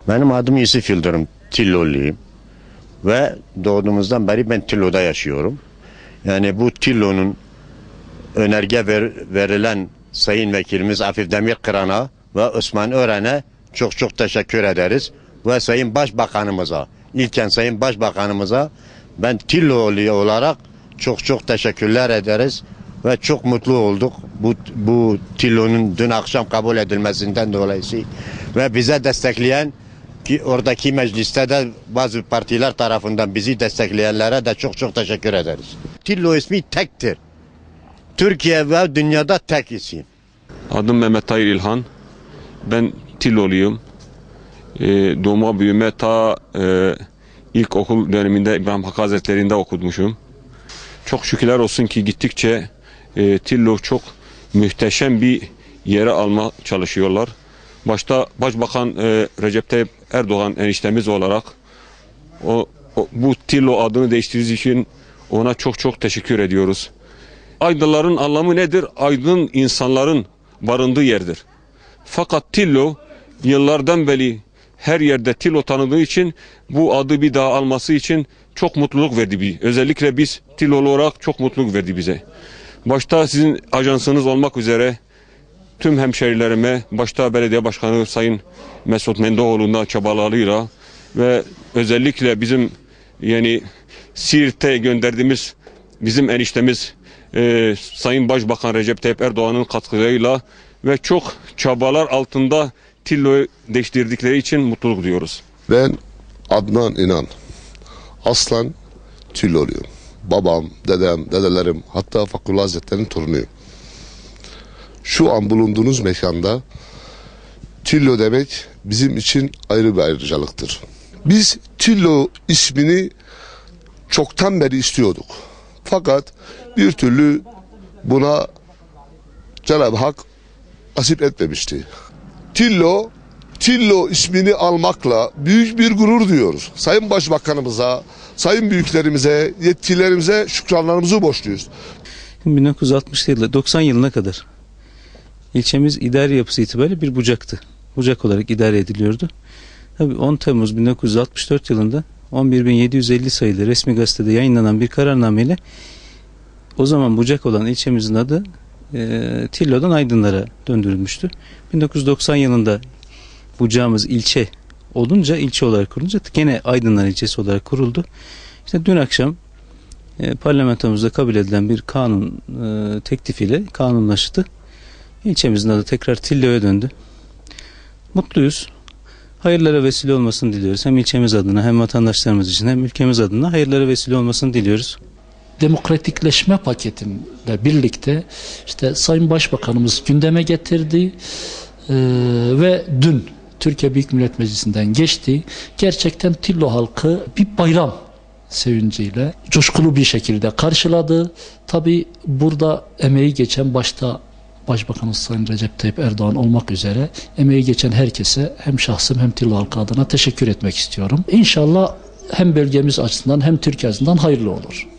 Benim adım Yusuf Yıldırım, Tilloluyum ve doğduğumuzdan beri ben Tillo'da yaşıyorum. Yani bu Tillo'nun verilen Sayın Vekilimiz Afif Demirkıran'a ve Osman Ören'e çok çok teşekkür ederiz. Ve Sayın Başbakanımıza, ilken Sayın Başbakanımıza ben Tillolu olarak çok çok teşekkürler ederiz. Ve çok mutlu olduk bu Tillo'nun dün akşam kabul edilmesinden dolayı. Ve bize destekleyen ki oradaki mecliste de bazı partiler tarafından bizi destekleyenlere de çok çok teşekkür ederiz. Tillo ismi tektir. Türkiye ve dünyada tek isim. Adım Mehmet Tayyip İlhan. Ben Tilloluyum. Doğma büyüme ta ilkokul döneminde İbrahim Hakkı Hazretleri'nde okutmuşum. Çok şükürler olsun ki gittikçe Tillo çok muhteşem bir yere alma çalışıyorlar. Başta Başbakan Recep Tayyip Erdoğan eniştemiz olarak bu Tillo adını değiştirdiği için ona çok çok teşekkür ediyoruz. Aydınların anlamı nedir? Aydın insanların barındığı yerdir. Fakat Tillo yıllardan beri her yerde Tillo tanıdığı için bu adı bir daha alması için çok mutluluk verdi. Özellikle biz Tillolu olarak çok mutluluk verdi bize. Başta sizin ajansınız olmak üzere tüm hemşerilerime, başta belediye başkanı Sayın Mesut Mendeoğlu'ndan çabalarıyla ve özellikle bizim Siirt'e gönderdiğimiz bizim eniştemiz Sayın Başbakan Recep Tayyip Erdoğan'ın katkılarıyla ve çok çabalar altında Tillo'yu değiştirdikleri için mutluluk duyuyoruz. Ben Adnan İnan. Aslan Tilloluyum. Babam, dedem, dedelerim, hatta Fakullah Hazretleri'nin torunuyum. Şu an bulunduğunuz mekanda Tillo demek bizim için ayrı bir ayrıcalıktır. Biz Tillo ismini çoktan beri istiyorduk. Fakat bir türlü buna Cenab-ı Hak nasip etmemişti. Tillo ismini almakla büyük bir gurur duyuyoruz. Sayın Başbakanımıza, sayın büyüklerimize, yetkililerimize şükranlarımızı borçluyuz. 1960 yılı 90 yılına kadar ilçemiz idari yapısı itibariyle bir bucaktı. Bucak olarak idare ediliyordu. Tabii 10 Temmuz 1964 yılında 11.750 sayılı resmi gazetede yayınlanan bir kararnameyle o zaman bucak olan ilçemizin adı Tillo'dan Aydınlar'a döndürülmüştü. 1990 yılında bucağımız ilçe olunca, ilçe olarak kurulunca gene Aydınlar ilçesi olarak kuruldu. İşte dün akşam parlamentomuzda kabul edilen bir kanun teklifiyle kanunlaştı. İlçemizin adı tekrar Tillo'ya döndü. Mutluyuz. Hayırlara vesile olmasını diliyoruz. Hem ilçemiz adına hem vatandaşlarımız için hem ülkemiz adına hayırlara vesile olmasını diliyoruz. Demokratikleşme paketiyle birlikte işte Sayın Başbakanımız gündeme getirdi ve dün Türkiye Büyük Millet Meclisi'nden geçti. Gerçekten Tillo halkı bir bayram sevinciyle coşkulu bir şekilde karşıladı. Tabi burada emeği geçen başta Başbakanımız Sayın Recep Tayyip Erdoğan olmak üzere emeği geçen herkese hem şahsım hem Tillo halkı adına teşekkür etmek istiyorum. İnşallah hem bölgemiz açısından hem Türkiye açısından hayırlı olur.